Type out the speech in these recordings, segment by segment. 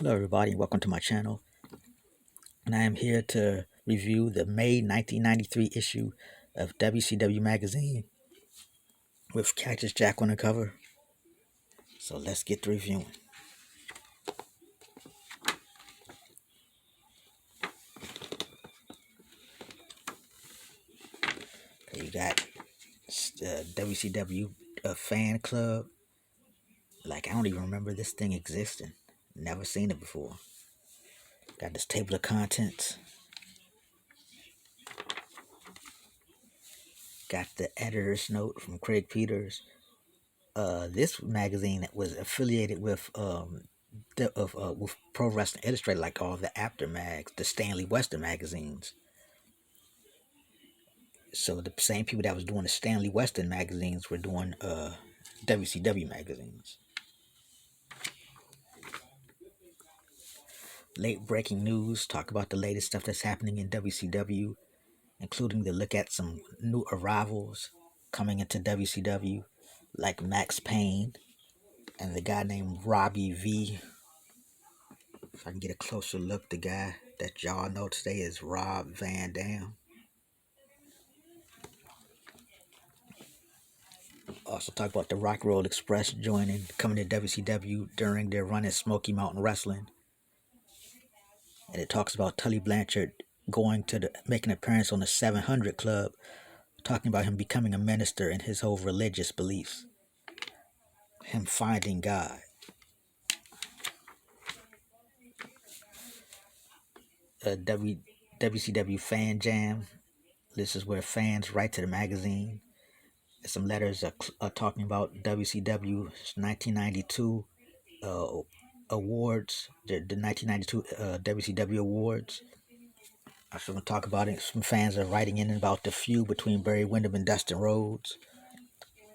Hello, everybody, and welcome to my channel. And I am here to review the May 1993 issue of WCW magazine with Cactus Jack on the cover. So let's get to reviewing. Okay, you got WCW fan club. Like, I don't even remember this thing existing. Never seen it before. Got this table of contents. Got the editor's note from Craig Peters. This magazine was affiliated with with Pro Wrestling Illustrated, like all the After mags, the Stanley Western magazines. So the same people that was doing the Stanley Western magazines were doing WCW magazines. Late breaking news, talk about the latest stuff that's happening in WCW, including the look at some new arrivals coming into WCW, like Max Payne and the guy named Robbie V. If I can get a closer look, the guy that y'all know today is Rob Van Dam. Also talk about the Rock Roll Express coming to WCW during their run at Smoky Mountain Wrestling. And it talks about Tully Blanchard making an appearance on the 700 Club, talking about him becoming a minister and his whole religious beliefs, him finding God. WCW Fan Jam. This is where fans write to the magazine. Some letters are talking about WCW's 1992 awards, the 1992 WCW awards. I was going to talk about it. Some fans are writing in about the feud between Barry Windham and Dustin Rhodes.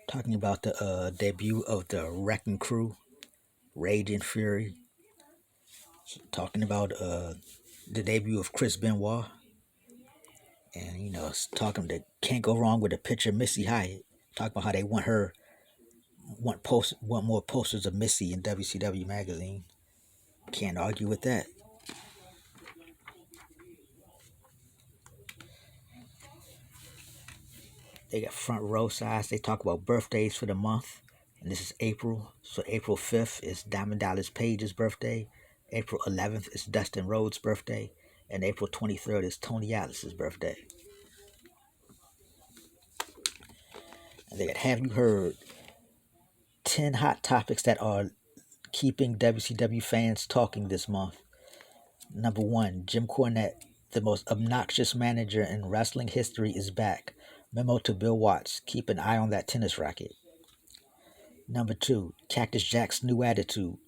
Talking about the debut of the Wrecking Crew, Rage and Fury. Talking about the debut of Chris Benoit. And, talking that can't go wrong with a picture of Missy Hyatt. Talking about how they want more posters of Missy in WCW magazine. Can't argue with that. They got front row size. They talk about birthdays for the month. And this is April. So April 5th is Diamond Dallas Page's birthday. April 11th is Dustin Rhodes' birthday. And April 23rd is Tony Atlas's birthday. And they got, have you heard 10 hot topics that are keeping WCW fans talking this month? Number 1, Jim Cornette, the most obnoxious manager in wrestling history, is back. Memo to Bill Watts, keep an eye on that tennis racket. Number 2, Cactus Jack's new attitude.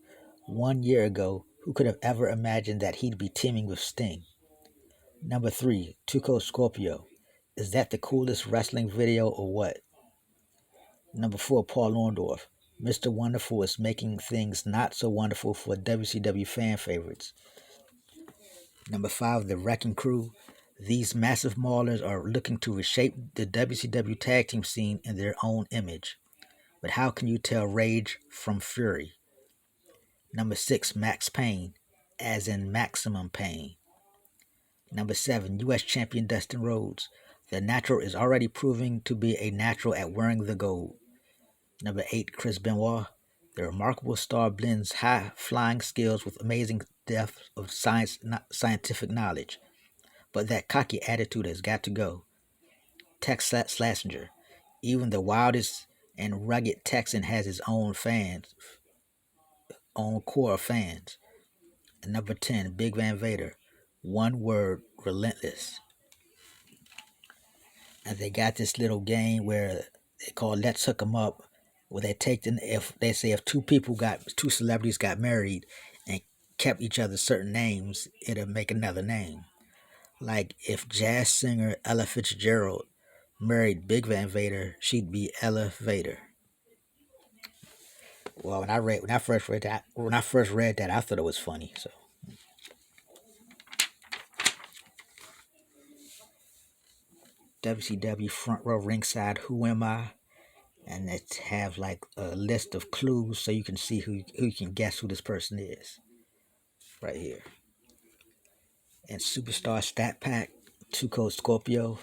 1 year ago, who could have ever imagined that he'd be teaming with Sting? Number 3, Tuco Scorpio. Is that the coolest wrestling video or what? Number 4, Paul Orndorff. Mr. Wonderful is making things not so wonderful for WCW fan favorites. Number 5, the Wrecking Crew. These massive maulers are looking to reshape the WCW tag team scene in their own image. But how can you tell Rage from Fury? Number 6, Max Payne, as in maximum pain. Number 7, U.S. Champion Dustin Rhodes. The natural is already proving to be a natural at wearing the gold. Number 8, Chris Benoit. The remarkable star blends high flying skills with amazing depth of scientific knowledge. But that cocky attitude has got to go. Tex Slazenger. Even the wildest and rugged Texan has his own core of fans. And number 10, Big Van Vader. One word, relentless. And they got this little game where they call Let's Hook 'em Up, where if two celebrities got married and kept each other certain names, it'll make another name. Like if jazz singer Ella Fitzgerald married Big Van Vader, she'd be Ella Vader. Well, when I first read that, I thought it was funny. So WCW front row ringside, who am I? And it have like a list of clues so you can see who you can guess who this person is. right here. And Superstar Stat Pack, 2 Code Scorpio.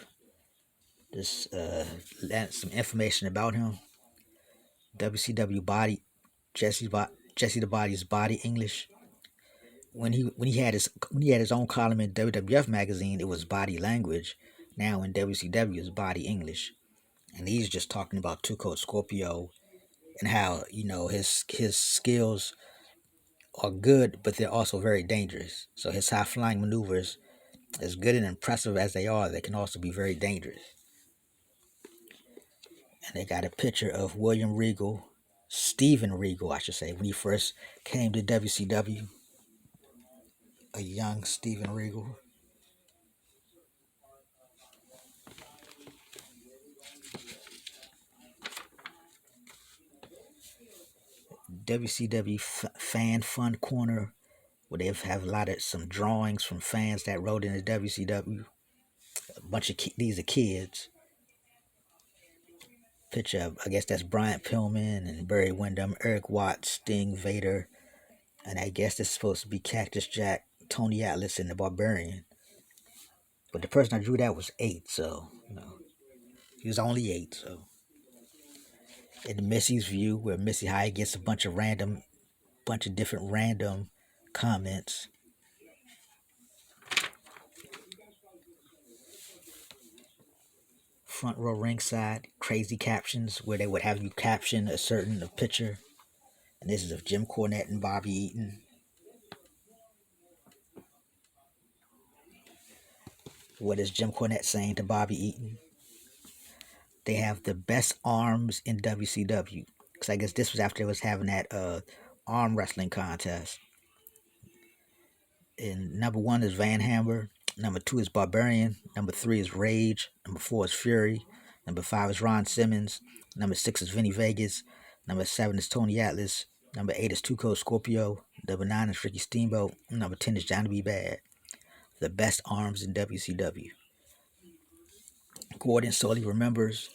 Just some information about him. WCW Body, Jesse the Body's Body English. When he had his own column in WWF magazine, it was Body Language. Now in WCW, it's Body English, and he's just talking about 2 Code Scorpio and how his skills are good, but they're also very dangerous. So his high flying maneuvers, as good and impressive as they are, they can also be very dangerous. And they got a picture of William Regal, Steven Regal, I should say, when he first came to WCW. A young Steven Regal. WCW Fan Fun Corner, where they have a lot of some drawings from fans that wrote into WCW. A bunch of these are kids. Picture of, I guess that's Bryant Pillman and Barry Windham, Eric Watts, Sting, Vader, and I guess this is supposed to be Cactus Jack, Tony Atlas, and the Barbarian. But the person I drew that was 8, so he was only 8. So in Missy's view, where Missy Hyatt gets a bunch of different random comments. Front row ringside, crazy captions where they would have you caption a certain picture. And this is of Jim Cornette and Bobby Eaton. What is Jim Cornette saying to Bobby Eaton? They have the best arms in WCW. Because I guess this was after they was having that arm wrestling contest. And number 1 is Van Hammer. Number 2 is Barbarian. Number 3 is Rage. Number 4 is Fury. Number 5 is Ron Simmons. Number 6 is Vinny Vegas. Number 7 is Tony Atlas. Number 8 is 2 Code Scorpio. Number 9 is Ricky Steamboat. Number 10 is Johnny B. Bad. The best arms in WCW. Gordon Soley remembers.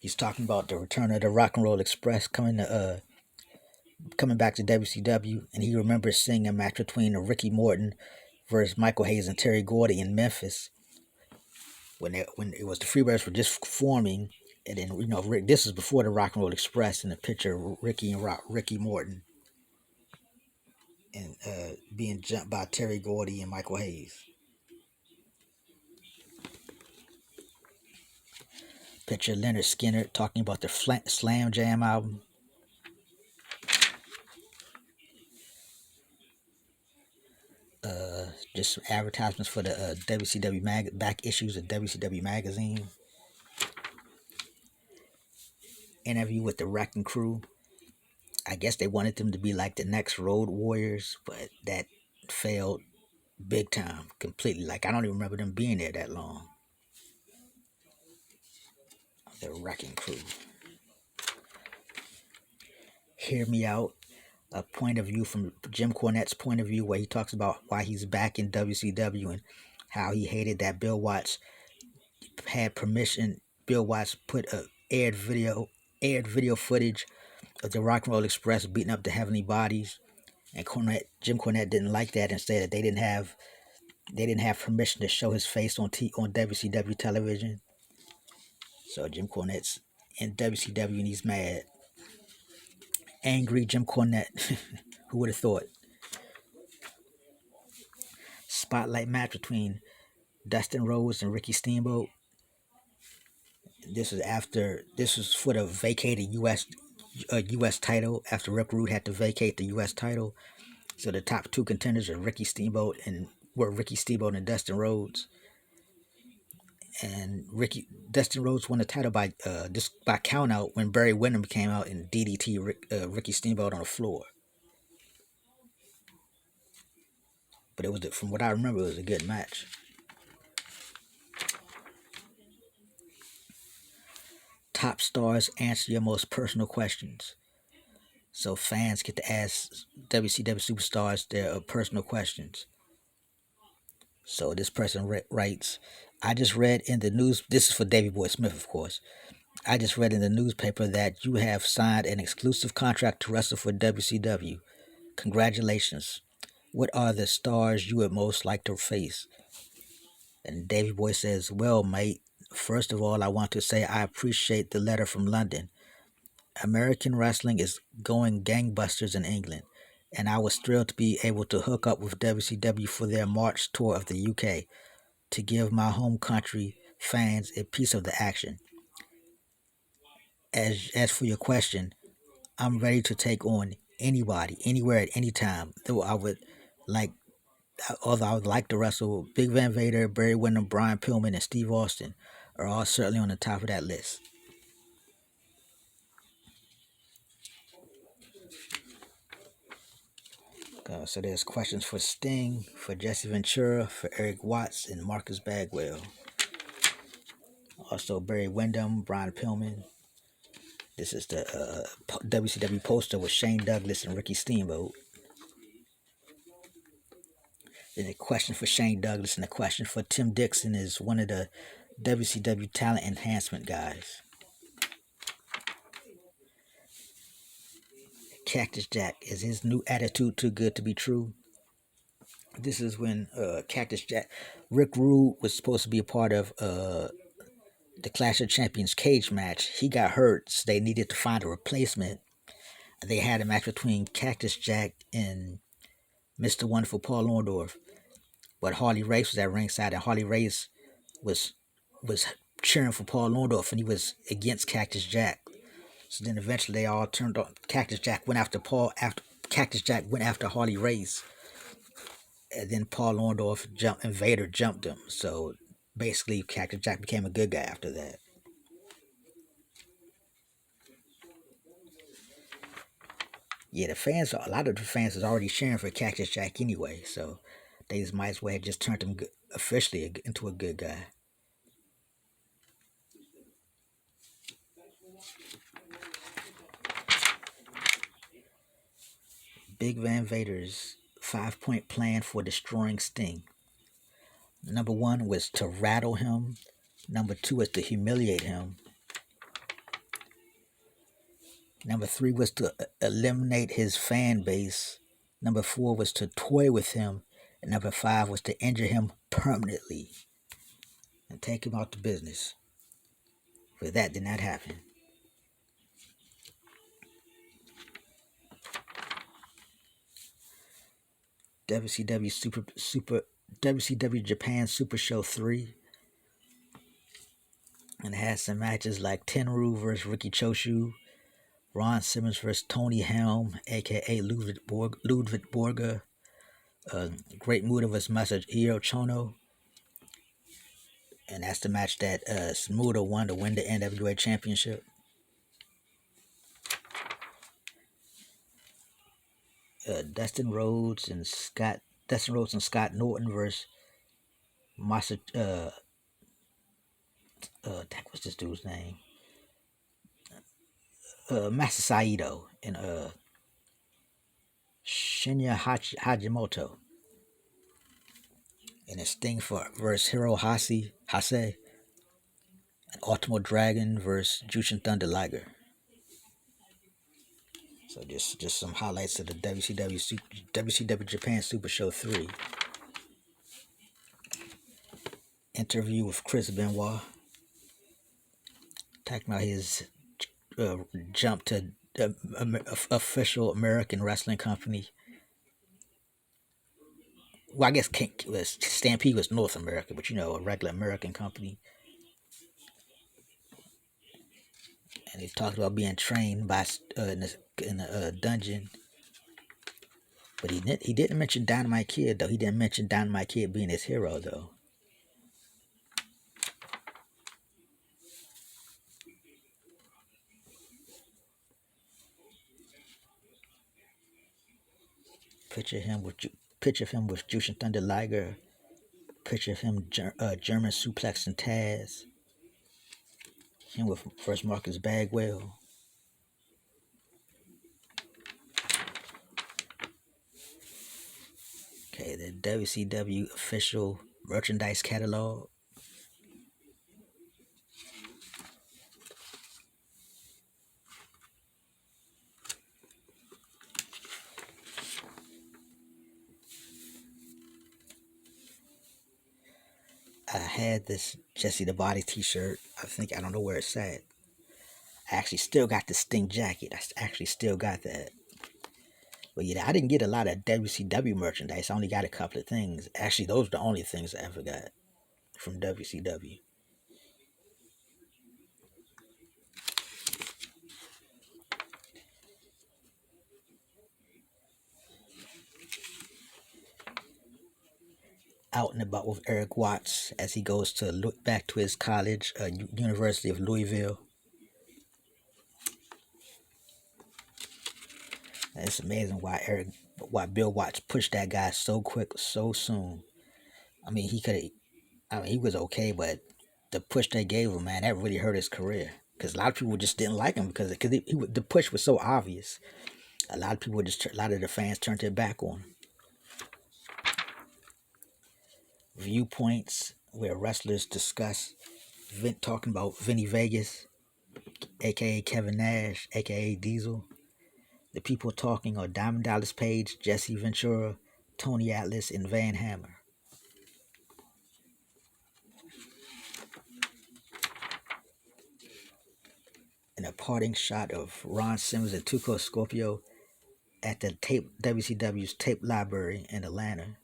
He's talking about the return of the Rock and Roll Express coming back to WCW, and he remembers seeing a match between Ricky Morton versus Michael Hayes and Terry Gordy in Memphis when it was the Freebirds were just forming, and then this is before the Rock and Roll Express, in the picture of Ricky Morton and being jumped by Terry Gordy and Michael Hayes. Picture Leonard Skinner talking about the Slam Jam album. Just advertisements for the WCW back issues of WCW magazine. Interview with the Wrecking Crew. I guess they wanted them to be like the next Road Warriors, but that failed big time, completely. Like, I don't even remember them being there that long. The Wrecking Crew. Hear Me Out. A point of view from Jim Cornette's point of view, where he talks about why he's back in WCW and how he hated that Bill Watts had permission. Bill Watts put aired video footage of the Rock and Roll Express beating up the Heavenly Bodies, and Jim Cornette didn't like that and said that they didn't have permission to show his face on WCW television. So Jim Cornette's in WCW and he's mad. Angry Jim Cornette. Who would have thought? Spotlight match between Dustin Rhodes and Ricky Steamboat. This was for the vacated U.S. title after Rick Rude had to vacate the U.S. title. So the top 2 contenders are Ricky Steamboat and Dustin Rhodes. And Dustin Rhodes won the title by count out when Barry Windham came out and DDT Ricky Steamboat on the floor. But from what I remember, it was a good match. Top stars answer your most personal questions. So fans get to ask WCW superstars their personal questions. So this person writes, I just read in the news, this is for Davey Boy Smith, of course. I just read in the newspaper that you have signed an exclusive contract to wrestle for WCW. Congratulations. What are the stars you would most like to face? And Davy Boy says, well, mate, first of all, I want to say I appreciate the letter from London. American wrestling is going gangbusters in England, and I was thrilled to be able to hook up with WCW for their March tour of the UK to give my home country fans a piece of the action. As for your question, I'm ready to take on anybody, anywhere at any time. Though I would like, although I would like to wrestle Big Van Vader, Barry Windham, Brian Pillman, and Steve Austin are all certainly on the top of that list. So there's questions for Sting, for Jesse Ventura, for Eric Watts, and Marcus Bagwell. Also Barry Windham, Brian Pillman. This is the WCW poster with Shane Douglas and Ricky Steamboat. Then a question for Shane Douglas and a question for Tim Dixon is one of the WCW talent enhancement guys. Cactus Jack, is his new attitude too good to be true? This is when Cactus Jack, Rick Rude was supposed to be a part of the Clash of Champions cage match. He got hurt, so they needed to find a replacement. They had a match between Cactus Jack and Mr. Wonderful Paul Orndorff, but Harley Race was at ringside, and Harley Race was was cheering for Paul Orndorff, and he was against Cactus Jack. So then eventually they all turned on. Cactus Jack went after Paul. After Cactus Jack went after Harley Race, and then Paul Orndorff jumped, and Vader jumped him. So basically, Cactus Jack became a good guy after that. Yeah, a lot of the fans is already cheering for Cactus Jack anyway, so they just might as well have just turned him officially into a good guy. Big Van Vader's 5-point plan for destroying Sting. Number one was to rattle him. Number two was to humiliate him. Number three was to eliminate his fan base. Number four was to toy with him. And number five was to injure him permanently and take him out to business. But that did not happen. WCW WCW Japan Super Show 3. And it had some matches like Tenryu versus Ricky Choshu, Ron Simmons versus Tony Helm, aka Ludwig Borga, Great Muda versus Masahiro Chono. And that's the match that Muda won to win the NWA Championship. Dustin Rhodes and Scott Norton versus what's this dude's name? Masa Saito and Shinya Hajimoto. And it's Sting versus Hase, and Ultimo Dragon versus Jushin Thunder Liger. So just some highlights of the WCW Japan Super Show 3. Interview with Chris Benoit. Talking about his jump to the official American wrestling company. Well, I guess Stampede was North America, but a regular American company. And he talked about being trained by in the dungeon. But he didn't mention Dynamite Kid though. He didn't mention Dynamite Kid being his hero though. Picture him with Jushin Thunder Liger. Picture of him German suplexing Taz. Him with first Marcus Bagwell. Okay, the WCW official merchandise catalog. I had this Jesse the Body t-shirt. I don't know where it's at. I actually still got the Sting jacket. I actually still got that. But yeah, I didn't get a lot of WCW merchandise. I only got a couple of things. Actually, those are the only things I ever got from WCW. Out and about with Eric Watts as he goes to look back to his college, University of Louisville. And it's amazing why Bill Watts pushed that guy so quick, so soon. I mean, he was okay, but the push they gave him, man, that really hurt his career. Because a lot of people just didn't like him because the push was so obvious. A lot of people a lot of the fans turned their back on him. Viewpoints where wrestlers discuss talking about Vinny Vegas, aka Kevin Nash, aka Diesel. The people talking are Diamond Dallas Page, Jesse Ventura, Tony Atlas, and Van Hammer. And a parting shot of Ron Simmons and Tuco Scorpio at the WCW's tape library in Atlanta.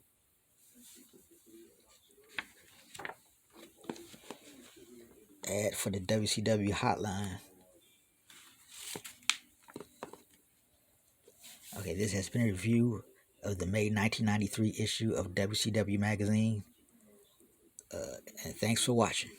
Ad for the WCW hotline. Okay, this has been a review of the May 1993 issue of WCW magazine. And thanks for watching.